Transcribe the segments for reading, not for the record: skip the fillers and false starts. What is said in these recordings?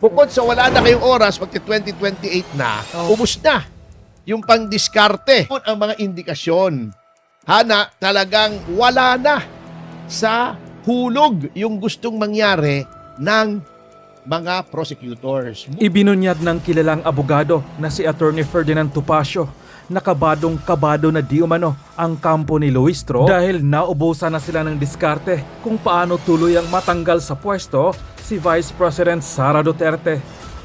Bukod sa wala na kayong oras, pagka 2028 na, ubus na yung pang-diskarte. Ang mga indikasyon, hana, talagang wala na sa hulog yung gustong mangyari ng mga prosecutors. Ibinunyad ng kilalang abogado na si Attorney Ferdinand Topacio na kabadong-kabado na di umano ang kampo ni Luistro dahil naubusan na sila ng diskarte kung paano tuluyang matanggal sa pwesto si Vice President Sara Duterte.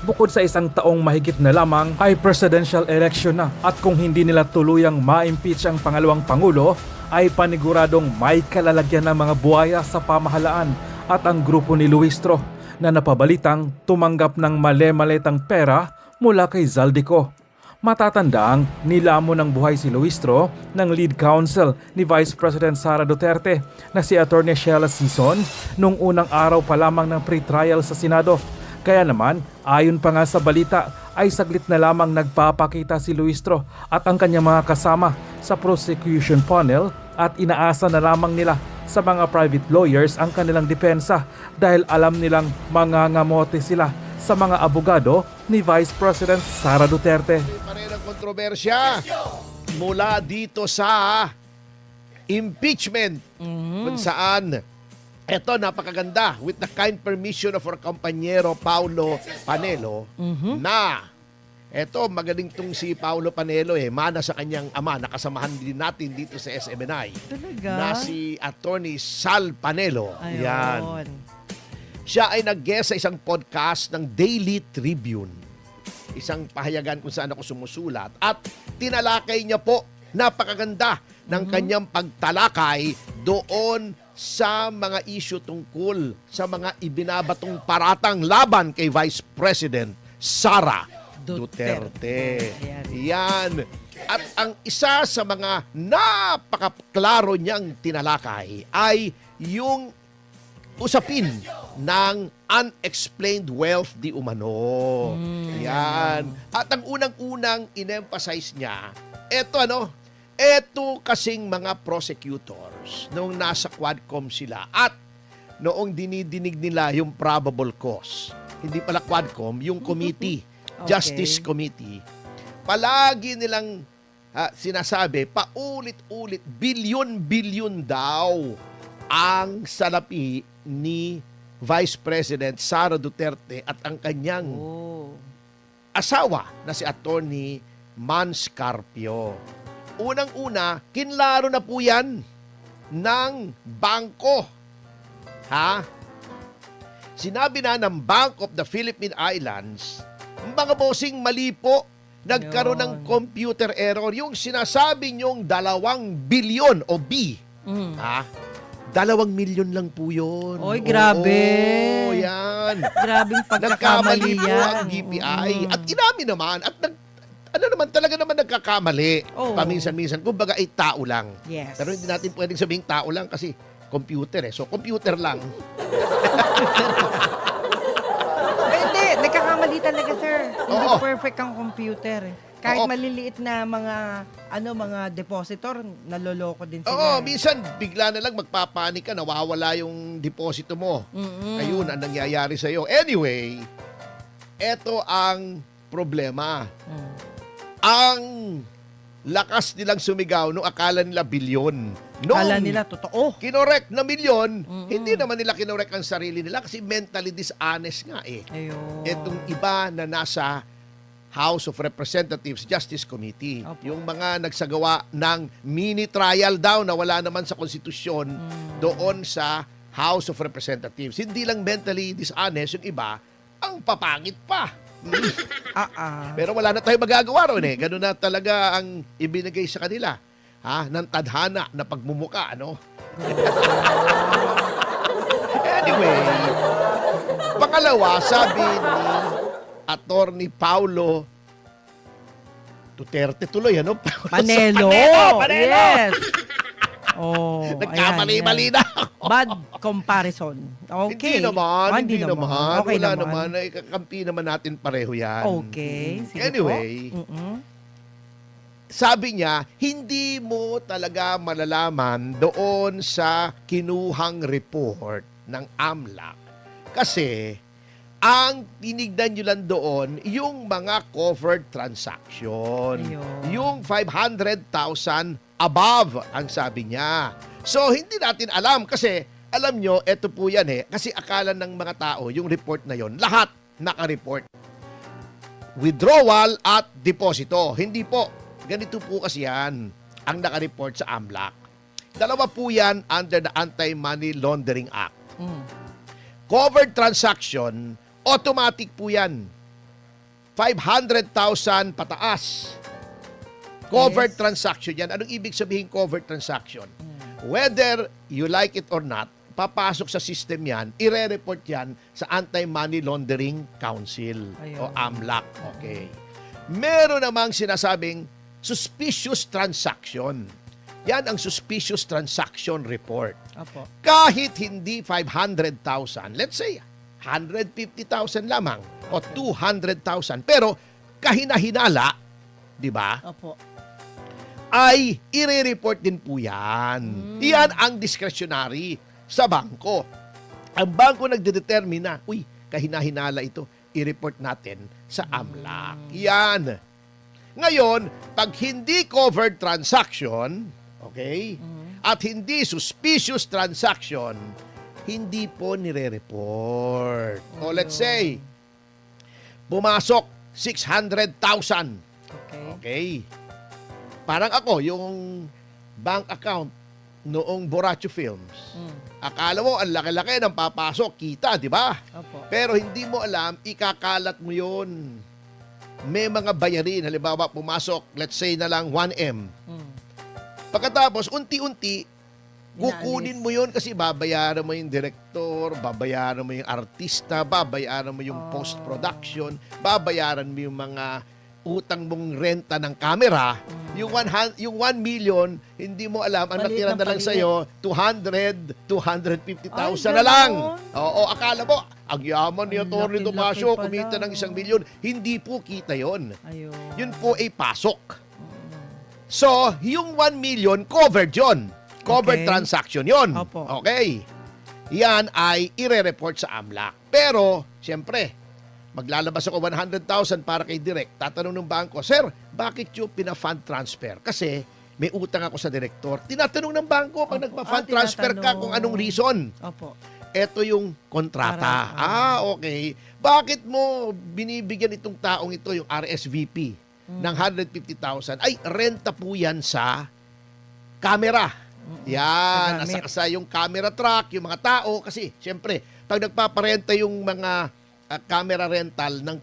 Bukod sa isang taong mahigit na lamang ay presidential election na at kung hindi nila tuluyang ma-impeach ang pangalawang pangulo ay paniguradong may kalalagyan ng mga buhaya sa pamahalaan at ang grupo ni Luistro na napabalitang tumanggap ng male-maletang pera mula kay Zaldico. Matatandaang nilamon ng buhay si Luistro ng lead counsel ni Vice President Sara Duterte na si Attorney Sheila Sison nung unang araw pa lamang ng pre-trial sa Senado. Kaya naman, ayon pa nga sa balita, ay saglit na lamang nagpapakita si Luistro at ang kanyang mga kasama sa prosecution panel at inaasa na lamang nila sa mga private lawyers ang kanilang depensa dahil alam nilang mangangamote sila sa mga abogado ni Vice President Sara Duterte. Pa rin ang kontrobersya mula dito sa impeachment kung saan eto napakaganda with the kind permission of our kompanyero Paulo Panelo na eto magaling tong si Paulo Panelo mana sa kanyang ama, nakasamahan din natin dito sa SMNI. Talaga? Na si Attorney Sal Panelo. Ayun. Yan. Siya ay nag-guest sa isang podcast ng Daily Tribune. Isang pahayagan kung saan ako sumusulat. At tinalakay niya po, napakaganda ng kanyang pagtalakay doon sa mga issue tungkol sa mga ibinabatong paratang laban kay Vice President Sara Duterte. Yan. At ang isa sa mga napakaklaro niyang tinalakay ay yung usapin ng unexplained wealth di umano. Yan. At ang unang-unang in-emphasize niya, eto kasing mga prosecutors noong nasa Quadcom sila at noong dinidinig nila yung probable cause. Hindi pala Quadcom, yung committee. Justice Committee, palagi nilang sinasabi, paulit-ulit, bilyon-bilyon daw ang salapi ni Vice President Sara Duterte at ang kanyang asawa na si Attorney Manscarpio. Unang-una, kinlaro na po yan ng bangko. Sinabi na ng Bank of the Philippine Islands, mga bossing, mali po. Nagkaroon ng computer error. Yung sinasabi nyong 2 bilyon o B. 2 milyon lang po yun. Oy, grabe. Oo, yan. Grabing Nagkamali pagkakamali po yan. ang DPI. At inamin naman. At talaga naman nagkakamali. Oo. Paminsan-minsan. Kumbaga ay tao lang. Yes. Pero hindi natin pwedeng sabihing tao lang kasi computer So, computer lang. Hindi, nagkakamali talaga, sir. Hindi Oo. perfect ang computer. Kahit Oo. maliliit na mga depositor, naloloko din sila. Oo, minsan bigla na lang magpapanik ka, nawawala yung deposito mo. Ayun ang nangyayari sa'yo. Anyway, eto ang problema. Ang lakas nilang sumigaw nung akala nila bilyon. Kala nila totoo. Kinorek na milyon, hindi naman nila kinorek ang sarili nila kasi mentally dishonest nga Ayun. Etong iba na nasa House of Representatives Justice Committee. Opo. Yung mga nagsagawa ng mini trial daw na wala naman sa konstitusyon doon sa House of Representatives. Hindi lang mentally dishonest, yung iba, ang papangit pa. Pero wala na tayong magagawa ron Ganun na talaga ang ibinigay sa kanila. Ng tadhana na pagmumuka, Anyway, pangalawa, sabi ni Attorney Paulo Duterte tuloy, Panelo. Panelo. Yes. Nagkamali-mali na ako. Bad comparison. Okay. Hindi naman. Okay Wala naman. naman. Kakampi naman natin pareho yan. Okay. Sige Anyway, po. sabi niya, hindi mo talaga malalaman doon sa kinuhang report ng AMLAC. Kasi ang tinignan nyo lang doon, yung mga covered transaction. Ayun. Yung 500,000 above, ang sabi niya. So, hindi natin alam kasi, alam nyo, eto po yan kasi akala ng mga tao, yung report na yon lahat naka-report. Withdrawal at deposito. Hindi po. Ganito po kasi yan ang naka-report sa AMLAC. Dalawa po yan under the Anti-Money Laundering Act. Covered transaction, automatic po yan. 500,000 pataas. Covered Yes. transaction yan. Anong ibig sabihin covered transaction? Whether you like it or not, papasok sa system yan, ire-report yan sa Anti-Money Laundering Council o Ayun. AMLAC. Okay. Meron namang sinasabing suspicious transaction. Yan ang suspicious transaction report. Opo. Kahit hindi 500,000, let's say 150,000 lamang o 200,000, pero kahina-hinala, di ba? Opo. Ay i-report din po yan. Yan ang discretionary sa bangko. Ang bangko nagdedetermine na, kahina-hinala ito, i-report natin sa AMLAC. Yan. Ngayon, pag hindi covered transaction, okay, at hindi suspicious transaction, hindi po nire-report. O let's say, pumasok 600,000. Okay. Okay. Parang ako, yung bank account noong Borracho Films. Akala mo, ang laki-laki ng papasok, kita, di ba? Opo. Pero hindi mo alam, ikakalat mo yun. May mga bayarin, halimbawa pumasok, let's say na lang 1M. Pagkatapos, unti-unti, kukunin mo yun kasi babayaran mo yung director, babayaran mo yung artista, babayaran mo yung post-production, babayaran mo yung mga utang mong renta ng camera. Yung 1 million, hindi mo alam, ang Maliit natira ng na lang paliit. sa'yo, 250,000 Ay, na lang. ganon. Oo, akala mo, ang yaman ni Ang Atty. laki-laki Tomasio, pala. kumita ng 1 milyon. Hindi po kita yon. Ayun. Yun po ay pasok. So, yung 1 million, covered yon. Covered Okay. transaction yon. Opo. Okay. Yan ay ire-report sa AMLAC. Pero, siyempre, maglalabas ako 100,000 para kay Direk. Tatanong ng bangko, Sir, bakit yung pina-fund transfer? Kasi may utang ako sa direktor. Tinatanong ng bangko pag Opo. nagpa-fund transfer ka Tinatanong. kung anong reason. Opo. Ito yung kontrata. Okay. Bakit mo binibigyan itong taong ito, yung RSVP, ng 150,000? Ay, renta po yan sa camera. Yan. Gamit. Sa yung camera truck, yung mga tao. Kasi, siyempre, pag nagpaparenta yung mga camera rental ng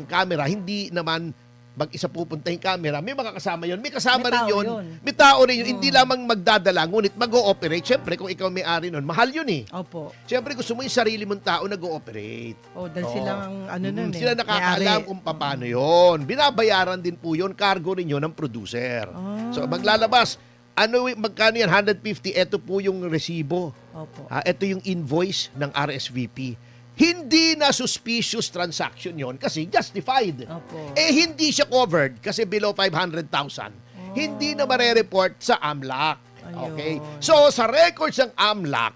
camera, hindi naman mag-isa pupunta yung camera. May mga kasama yun. May kasama May rin tao yun. yun. May tao rin yun. Hindi lamang magdadala, ngunit mag-ooperate. Siyempre, kung ikaw may-ari nun, mahal yun eh. Opo. Siyempre, gusto mo yung sarili mong tao nag-ooperate. Oh, dahil Oo. silang ano nun eh. Sila nakakaalam may-ari. kung paano yun. Binabayaran din po yun, cargo rin yun ng producer. So, maglalabas, magkano yan? 150, ito po yung resibo. Opo. Ito yung invoice ng RSVP. Hindi na suspicious transaction yon kasi justified. Opo. Hindi siya covered kasi below 500,000. Hindi na marereport sa AMLAC. Okay? Ayun. So, sa records ng AMLAC,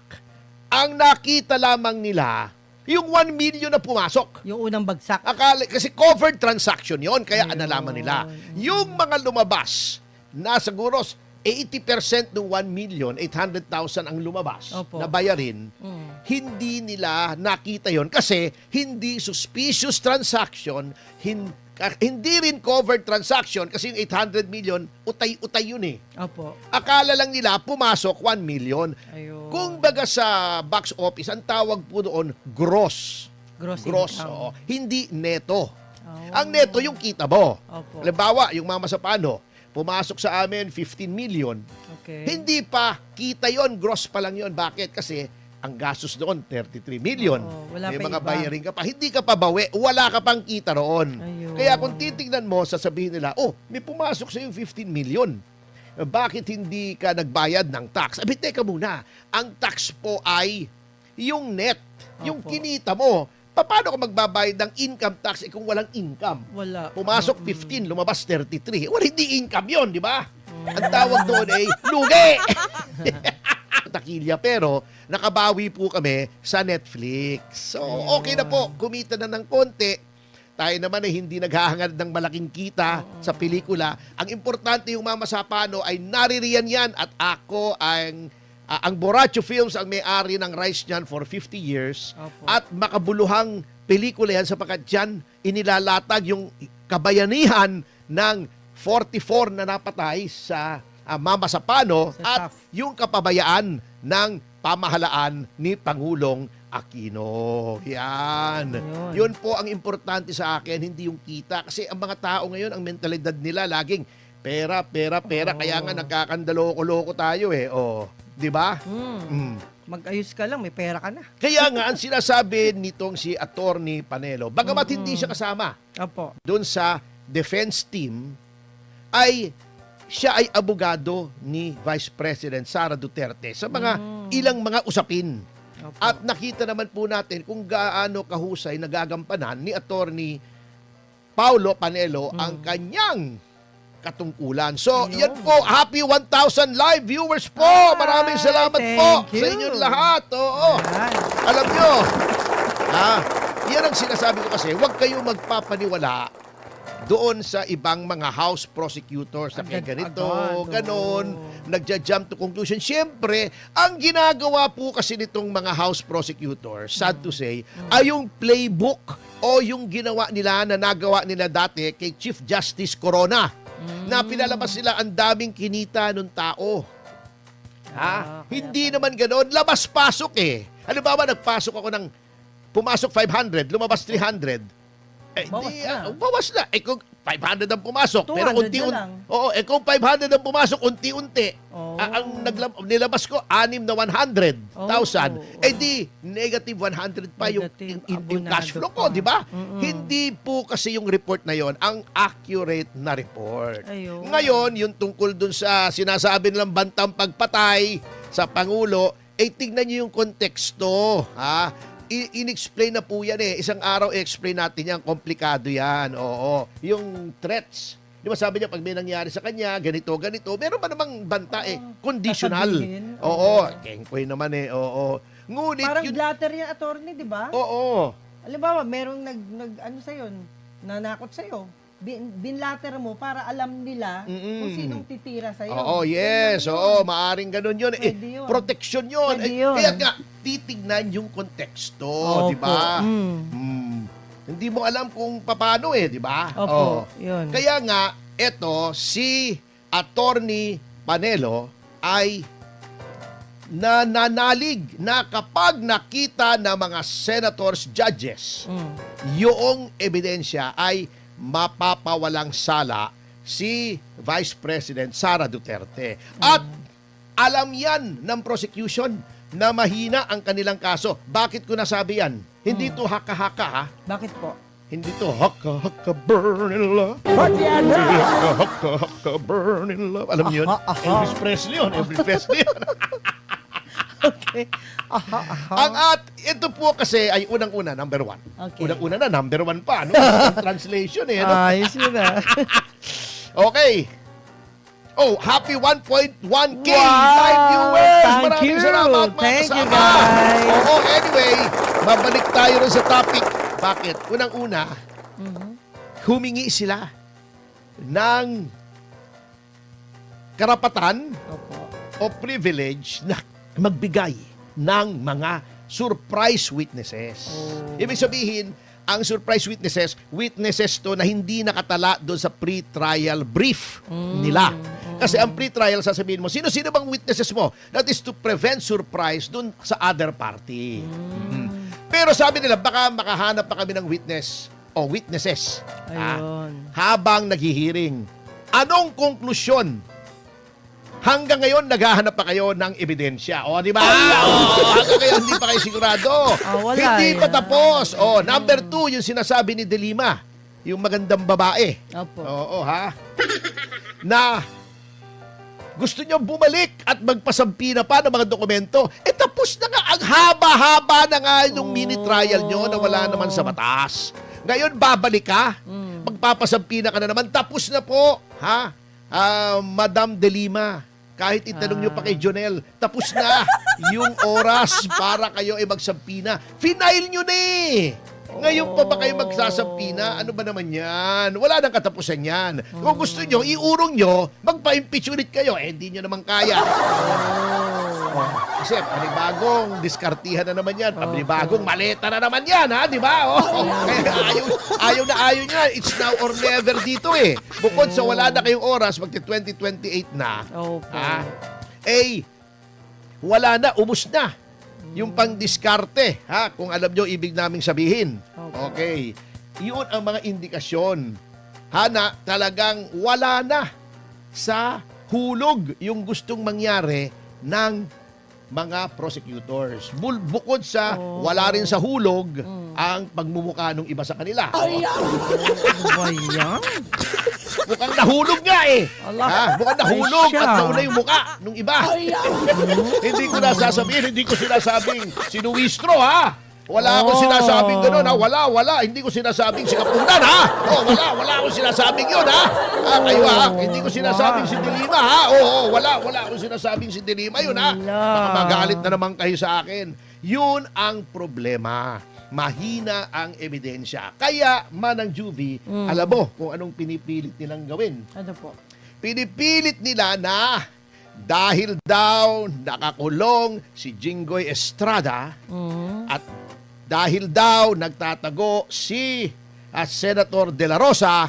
ang nakita lamang nila, yung 1 million na pumasok. Yung unang bagsak. Kasi covered transaction yon kaya Ayun. nalaman nila. Yung mga lumabas, na siguro 80% ng 1,800,000 ang lumabas Opo. na bayarin, hindi nila nakita yon kasi hindi suspicious transaction, hindi rin covered transaction kasi yung 800 million, utay-utay yun eh. Opo. Akala lang nila pumasok 1 million. Ayun. Kung baga sa box office, ang tawag po doon, gross. Gross income. Oo. Hindi neto. Oh. Ang neto yung kita mo. Opo. Halimbawa, yung Mama Sapano, pumasok sa amin 15 million. Okay. Hindi pa kita yon, gross pa lang yon. Bakit? Kasi ang gastos doon 33 million. Oo, wala May pa mga iba. bayarin ka pa. Hindi ka pa bawi, wala ka pang kita roon. Ayun. Kaya kung titignan mo, sasabihin nila, may pumasok sa yung 15 million. Bakit hindi ka nagbayad ng tax? Teka muna. Ang tax po ay yung net, yung Opo. kinita mo. Paano ka magbabayad ng income tax kung walang income? Wala. Pumasok 15, lumabas 33. Well, hindi income yon, di ba? Ang tawag doon ay lugi. takilya, pero nakabawi po kami sa Netflix. So, okay na po. Kumita na ng konti. Tayo naman ay hindi naghahangad ng malaking kita sa pelikula. Ang importante yung Mama sa Pano ay naririyan yan at ako ang Borracho Films ang may-ari ng rights niyan for 50 years. Opo. At makabuluhang pelikula yan sapagkat dyan inilalatag yung kabayanihan ng 44 na napatay sa Mama sa Pano Sa at staff. yung kapabayaan ng pamahalaan ni Pangulong Aquino. Yan. Yun. Yun po ang importante sa akin, hindi yung kita. Kasi ang mga tao ngayon, ang mentalidad nila laging pera, pera, pera. Kaya nga nagkakandaloko-loko tayo eh. Oh, 'di ba? Mm. Mag-ayos ka lang, may pera ka na. Kaya nga ang sinasabi nitong si Attorney Panelo, bagamat hindi siya kasama Opo. doon sa defense team, ay siya ay abogado ni Vice President Sara Duterte sa mga ilang mga usapin. Opo. At nakita naman po natin kung gaano kahusay nagagampanan ni Attorney Paulo Panelo ang kanyang katungkulan. So, Ayun. yan po. Happy 1,000 live viewers po. Maraming salamat po thank sa you. inyong lahat. Oo. Yan. Alam nyo, yan ang sinasabi ko kasi, huwag kayo magpapaniwala doon sa ibang mga house prosecutors na kaya ganito, Agad-agad, ganon, oo. nagja-jump to conclusion. Siyempre, ang ginagawa po kasi nitong mga house prosecutors, sad to say, ay yung playbook o yung ginawa nila na nagawa nila dati kay Chief Justice Corona na pinalabas nila ang daming kinita ng tao. Ah, kaya Hindi naman ganon. Labas-pasok eh. Halimbawa, nagpasok ako ng pumasok 500, lumabas 300. Bawas na. Bawas na. Kung 500 ang pumasok, 200 pero na unti-unti. lang. Oo, kung 500 ang pumasok, unti-unti. Oo. Ang nilabas ko, 6 na 100,000. Oo. Di, negative 100 pa yung Negative, cash flow abonado ko, pa. di ba? Mm-mm. Hindi po kasi yung report na yon ang accurate na report. Ayun. Ngayon, yung tungkol dun sa sinasabi nilang bantang pagpatay sa Pangulo, tignan niyo yung konteksto. In-explain na po yan eh. Isang araw i-explain natin yan. Komplikado yan. Oo. Yung threats. Di ba sabi niya, pag may nangyari sa kanya, ganito, ganito. Meron ba namang banta eh? Conditional. Sasabihin. Oo. Kengkoy naman eh. Oo. Ngunit Parang yun... blatter yan, attorney, di ba? Oo. Halimbawa, merong ano sa'yo, nanakot sa'yo. Binlater mo para alam nila kung sinong titira sa'yo. Oo, yes. Ganun yun. Oo, maaring ganun yun. Pwede yun. Protection yun. Pwede yun. Kaya nga, titignan yung konteksto, di Opo. ba? Mm. Hindi mo alam kung paano eh, di ba? Opo, yun. Kaya nga, eto, si Attorney Panelo ay nananalig na kapag nakita ng mga senators, judges, yung ebidensya ay mapapawalang sala si Vice President Sara Duterte. At alam yan ng prosecution na mahina ang kanilang kaso. Bakit ko nasabi yan? Hindi to haka-haka ha. Bakit po? Hindi to haka-haka burn in love. Haka-haka burn in love. Alam niyo yun? Elvis Presley yun. Elvis Presley yun. Okay. At ito po kasi ay unang-una, number one. Okay. Unang-una na, number one pa. No? Ang translation eh. No? Ayos yun ah. Okay. Oh, happy 1.1K Wow! live viewers. Thank Maraming you. salamat mga Thank you, kasama. guys. Oo, anyway, babalik tayo rin sa topic. Bakit? Unang-una, humingi sila ng karapatan Opo. o privilege na magbigay ng mga surprise witnesses. Ibig sabihin, ang surprise witnesses to na hindi nakatala doon sa pre-trial brief nila. Kasi ang pre-trial, sasabihin mo, sino-sino bang witnesses mo? That is to prevent surprise doon sa other party. Pero sabi nila, baka makahanap pa kami ng witness o witnesses Ayun. habang naghihiring. Anong konklusyon? Hanggang ngayon, naghahanap pa kayo ng ebidensya. O, di ba? Hanggang ngayon, hindi pa kayo sigurado. Wala Hindi eh. pa tapos. O, number 2, yung sinasabi ni De Lima. Yung magandang babae. Opo. Oo, ha? Na gusto nyo bumalik at magpasampi na pa ng mga dokumento. Tapos na nga. Ang haba-haba na nga yung mini-trial nyo na wala naman sa batas. Ngayon, babalik ka. Magpapasampi na ka na naman. Tapos na po, ha? Madam De Lima. kahit itanong nyo pa kay Jonel, tapos na yung oras para kayo ay magsampi na. Final nyo na eh! Ngayon pa ba kayo magsasampi na? Ano ba naman yan? Wala nang katapusan yan. Kung gusto nyo, iurong nyo, magpa-impeach ulit kayo. Hindi nyo naman kaya. Kasi panibagong diskartihan na naman yan. Panibagong maleta na naman yan, ha? Di ba? Kaya ayaw niya. It's now or never dito eh. Bukod sa wala na kayong oras, magti-2028 na. Wala na, ubus na. Yung pang-diskarte, ha? Kung alam nyo, ibig naming sabihin. Okay. Yun ang mga indikasyon. Na talagang wala na sa hulog yung gustong mangyari ng mga prosecutors. Bukod sa wala rin sa hulog ang pagmumukha ng iba sa kanila. Mukhang nahulog nga eh. Mukhang nahulog at nauna yung mukha ng iba. Hindi ko nasasabihin, hindi ko sinasabing sinuwistro, ha? Wala akong sinasabing gano'n, ha? Wala. Hindi ko sinasabing sikapunan, ha? Wala akong sinasabing yun, ha? Kayo, ha? Hindi ko sinasabing si Dilima, ha? Wala akong sinasabing si Dilima yun, ha? Baka magalit na naman kayo sa akin. Yun ang problema. Mahina ang ebidensya. Kaya, Manang Juvie, alam mo kung anong pinipilit nilang gawin. Ano po? Pinipilit nila na dahil daw nakakulong si Jinggoy Estrada at dahil daw nagtatago si Senator De La Rosa,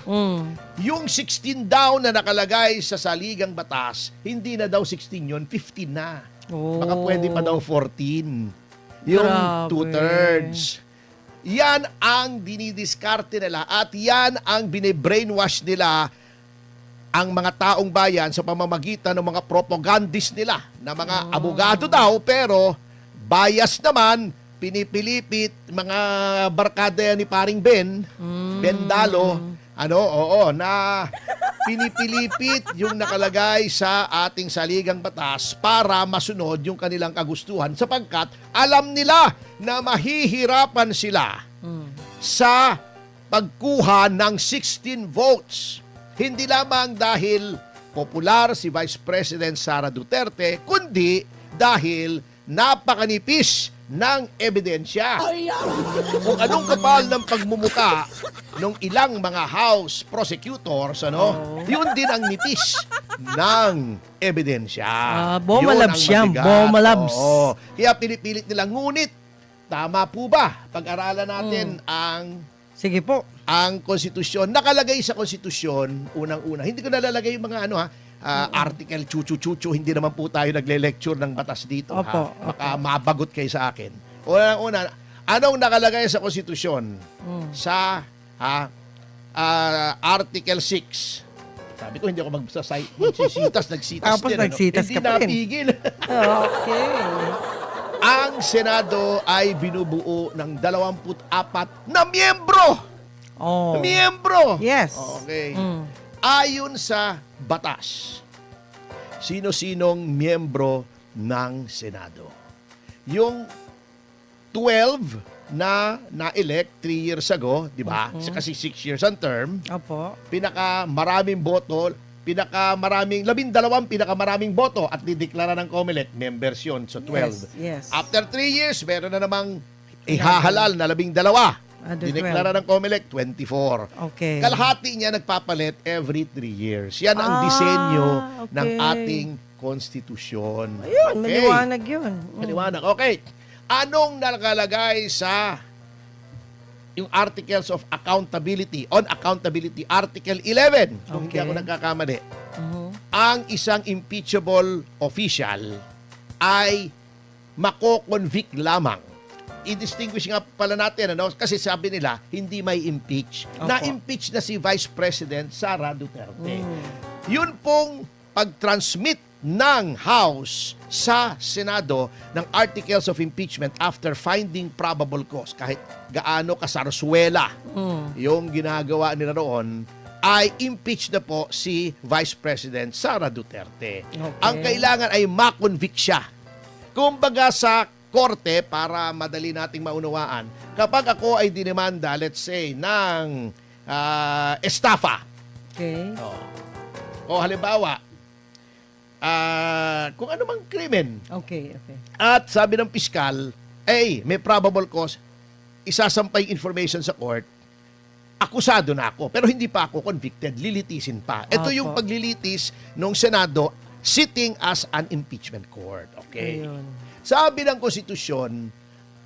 yung 16 daw na nakalagay sa saligang batas, hindi na daw 16 yun, 15 na. Baka pwede pa daw 14. Yung two-thirds. Yan ang dinidiskarte nila at yan ang bine-brainwash nila ang mga taong bayan sa pamamagitan ng mga propagandist nila na mga abogado daw pero bias naman, pinipilipit mga barkada ni paring Ben Dalo, na pinipilipit yung nakalagay sa ating saligang batas para masunod yung kanilang kagustuhan sapagkat alam nila na mahihirapan sila sa pagkuha ng 16 votes. Hindi lamang dahil popular si Vice President Sara Duterte, kundi dahil napakanipis ng ebidensya. Kung anong kapal ng pagmumuka ng ilang mga House prosecutors, yun din ang nipis ng ebidensya. Bomalabs yan, bomalabs. Kaya pinipilit nila. Ngunit, tama po ba? Pag-aralan natin Sige po. ang konstitusyon. Nakalagay sa konstitusyon, unang-una. Hindi ko nalalagay yung mga article, chuchu-chuchu. Hindi naman po tayo nagle-lecture ng batas dito. Opo. Baka mabagot kayo sa akin. Unang-una, anong nakalagay sa konstitusyon? Sa Article 6. Sabi ko, hindi ako magsisitas. Nagsitas Tapos din. nagsitas Hindi ka pa rin. napigil. Okay. Ang Senado ay binubuo ng 24 na miyembro. Miyembro! Yes. Okay. Ayon sa batas, sino-sinong miyembro ng Senado? Yung 12 na na-elect 3 years ago, di ba? Kasi 6 years ang term. Opo. Pinakamaraming boto, pinakamaraming boto at dideklara ng COMELEC, members yun. So 12. Yes. After 3 years, meron na namang ihahalal na 12. Dineklara ng COMELEC, 24. Okay. Kalahati niya nagpapalit every 3 years. Yan ang disenyo okay. ng ating konstitusyon. Ayun, maliwanag yun. Maliwanag. Okay. Anong nakalagay sa yung Articles of Accountability, on Accountability, Article 11, kung hindi ako nagkakamali. Ang isang impeachable official ay mako-convict lamang. I-distinguish nga pala natin, kasi sabi nila, hindi may impeach. Na-impeach na si Vice President Sara Duterte. Yun pong pag-transmit ng House sa Senado ng Articles of Impeachment after finding probable cause, kahit gaano kasarsuela yung ginagawa nila roon, ay impeach na po si Vice President Sara Duterte. Ang kailangan ay ma-convict siya. Kumbaga sa korte, para madali nating maunawaan, kapag ako ay dinemanda, let's say, ng estafa. Okay. O halimbawa, kung ano mang krimen. Okay. At sabi ng piskal, may probable cause, isasampay information sa court, akusado na ako. Pero hindi pa ako convicted, lilitisin pa. Ito Opo. yung paglilitis ng Senado sitting as an impeachment court. Okay? Ayun. Sabi ng konstitusyon,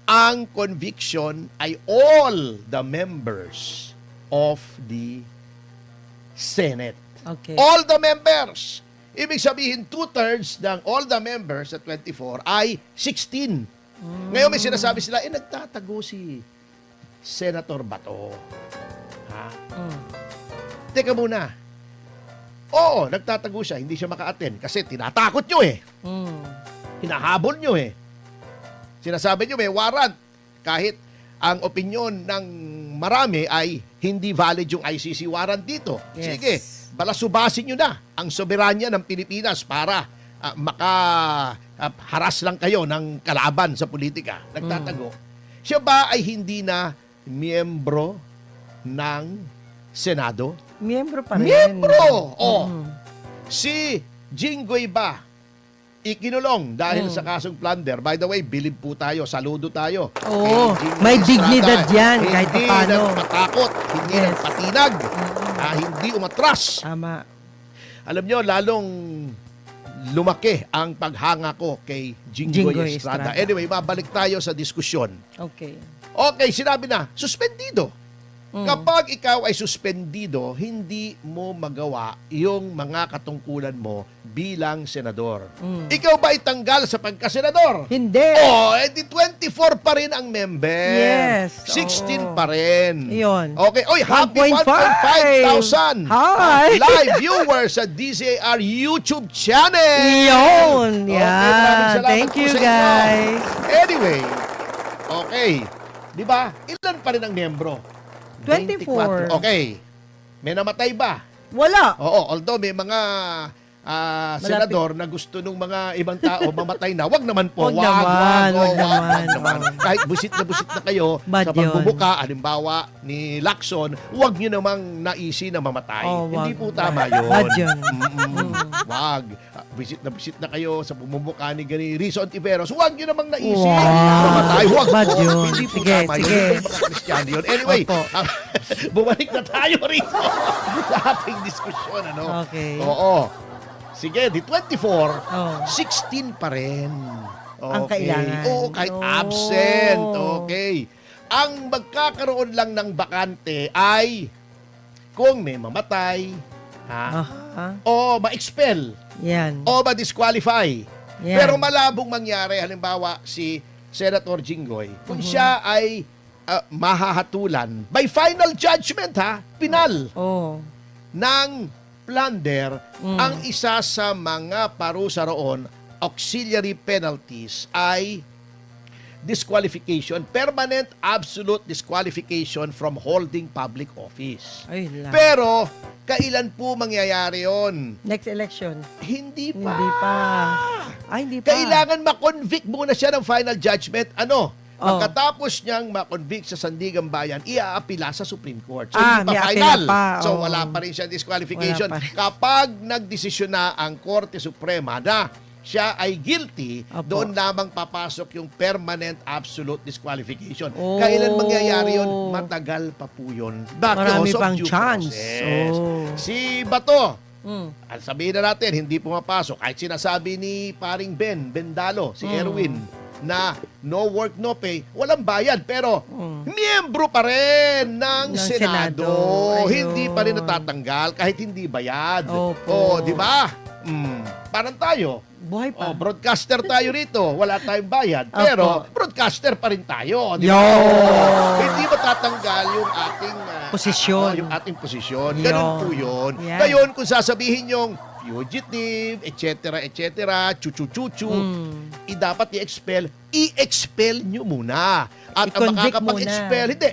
ang conviction ay all the members of the Senate. Okay. All the members. Ibig sabihin, 2/3 ng all the members sa 24 ay 16. Ngayon may sinasabi sila, nagtatago si Senator Bato. Ha? Teka muna. Oo, nagtatago siya. Hindi siya maka-attend kasi tinatakot nyo eh. Hinahabol nyo eh. Sinasabi nyo may warrant. Kahit ang opinyon ng marami ay hindi valid yung ICC warrant dito. Yes. Sige, balasubasin nyo na ang soberanya ng Pilipinas para makaharas lang kayo ng kalaban sa politika. Nagtatago. Siya ba ay hindi na miyembro ng Senado? Miyembro pa rin. Miyembro! Si Jinggoy ba ikinulong dahil sa kasong plunder? By the way, bilib po tayo, saludo tayo. Oo, Kay Jinggoy may Estrada. dignidad yan, kahit Hindi paano. nagpatakot, hindi Yes. nagpatinag, hindi umatras. Tama. Alam nyo, lalong lumaki ang paghanga ko kay Jinggoy Jinggoy Estrada. Estrada. Anyway, babalik tayo sa diskusyon. Okay. Okay, sinabi na, suspendido. Kapag ikaw ay suspendido, hindi mo magawa yung mga katungkulan mo bilang senador. Ikaw ba itanggal sa pagkasenador? Hindi. Di 24 pa rin ang member. Yes, 16 oo. pa rin. Yun. Okay. Oy, happy 1.5 thousand 1.5. Hi! live viewers sa DZR YouTube channel. Yun. Okay, maraming Yan. salamat Thank po you, sa inyo. guys. Anyway, okay. Di ba? Ilan pa rin ang miyembro? 24. Okay. May namatay ba? Wala. Oo, although may mga senador na gusto nung mga ibang tao mamatay na. Wag naman po. Wag naman. Kahit busit na kayo Bad sa pagbubuka, halimbawa ni Lacson, wag nyo namang naisi na mamatay. Wag. Hindi po tama yun. Bad yun. Wag. Busit na kayo sa pagbubuka ni Rizzo Ontiveros. Wag nyo namang naisi Wow. mamatay. Wag Bad po. yun. Hindi po Sige, tama sige. yun. Hindi mga Kristiyano yun. Anyway, Opo. bumalik na tayo rito sa ating diskusyon. Ano? Okay. Oo. Sige, di 24, Oh. 16 pa rin. Ang kailangan. Oo, kahit Oh. absent. Okay. Ang magkakaroon lang ng bakante ay kung may mamatay, o ma-expel, Yan. o ma-disqualify. Yan. Pero malabong mangyari, halimbawa si Senator Jinggoy, kung siya ay mahahatulan by final judgment, pinal Oh. ng plunder, ang isa sa mga parusa roon, auxiliary penalties, ay disqualification, permanent absolute disqualification from holding public office. Ay, lang. Pero, kailan po mangyayari yon? Next election. Hindi pa. Hindi pa. Ay, hindi pa. Kailangan ma-convict muna siya ng final judgment. Pagkatapos niyang ma-convict sa Sandigan Bayan, iaapila sa Supreme Court. So, hindi may pa apela final. pa. So, Oo. wala pa rin siya disqualification. Wala pa rin. Kapag nagdesisyon na ang Korte Suprema na siya ay guilty, Opo. doon lamang papasok yung permanent absolute disqualification. Oh. Kailan mangyayari yun? Matagal pa po yun. Marami Because of pang due chance. process. Oh. Si Bato, Mm. sabihin na natin, hindi pumapasok. Kahit sinasabi ni paring Bendalo, si Erwin, na no work, no pay, walang bayad. Pero, miyembro pa rin ng Senado. Senado. Ayun. Hindi pa rin natatanggal kahit hindi bayad. Opo. Di ba? Parang tayo. Buhay pa. Broadcaster tayo rito. Wala tayong bayad. Opo. Pero, broadcaster pa rin tayo. Di Yo! ba? Hindi matatanggal yung ating Posisyon. yung ating posisyon. Yo. Ganun po yun. Yan. Ngayon, kung sasabihin yung fugitive, etc., chuchu-chuchu, dapat i-expel nyo muna. At ang I-convict makakapag-expel, muna. hindi,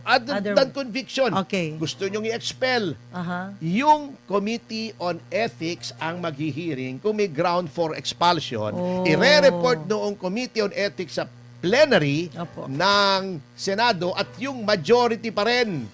other than conviction. Okay. Gusto nyong i-expel. Aha. Yung Committee on Ethics ang maghihiring kung may ground for expulsion. Oh. Ire-report noong Committee on Ethics sa plenary Opo. ng Senado at yung majority pa rin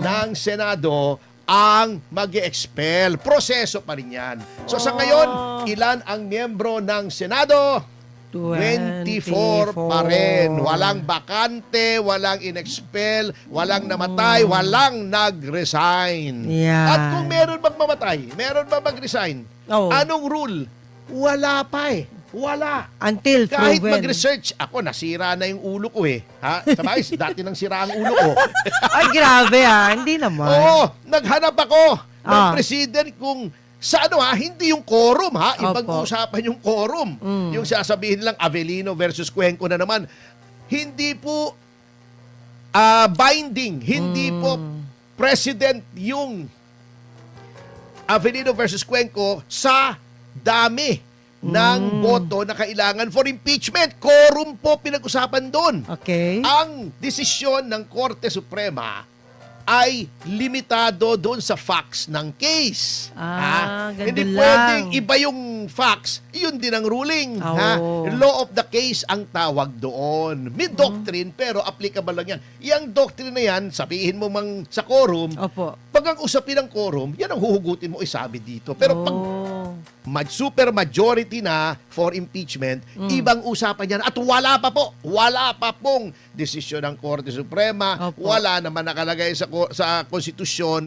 ng Senado ang mag-expel. Proseso pa rin yan. So sa ngayon, ilan ang miyembro ng Senado? 24 pa rin. Walang bakante, walang in-expel, walang namatay, walang nag-resign. Yan. At kung meron bang mamatay, meron ba mag-resign? Oo. Anong rule? Wala pa eh. Wala. Until Kahit proven. mag-research, ako nasira na yung ulo ko eh. Ha? Sabay, dati nang sira ang ulo ko. Ay, grabe Hindi naman. Oo, naghanap ako ng Ah. president kung sa hindi yung quorum yung Opo. pag-uusapan yung quorum. Yung sasabihin lang Avellino versus Cuenco na naman. Hindi po binding, hindi po president yung Avellino versus Cuenco sa dami ng boto na kailangan for impeachment. Quorum po pinag-usapan doon. Okay. Ang desisyon ng Korte Suprema ay limitado doon sa facts ng case. Ganun Hindi lang. pwedeng iba yung facts, yun din ang ruling. Oo. Law of the case ang tawag doon. May doctrine pero applicable lang yan. Yang doctrine na yan, sabihin mo mang sa quorum, Opo. pag ang usapin ng quorum, yan ang huhugutin mo isabi dito. Pero pag super majority na for impeachment, ibang usapan yan. At wala pa pong desisyon ng Korte Suprema, Opo. wala naman nakalagay sa konstitusyon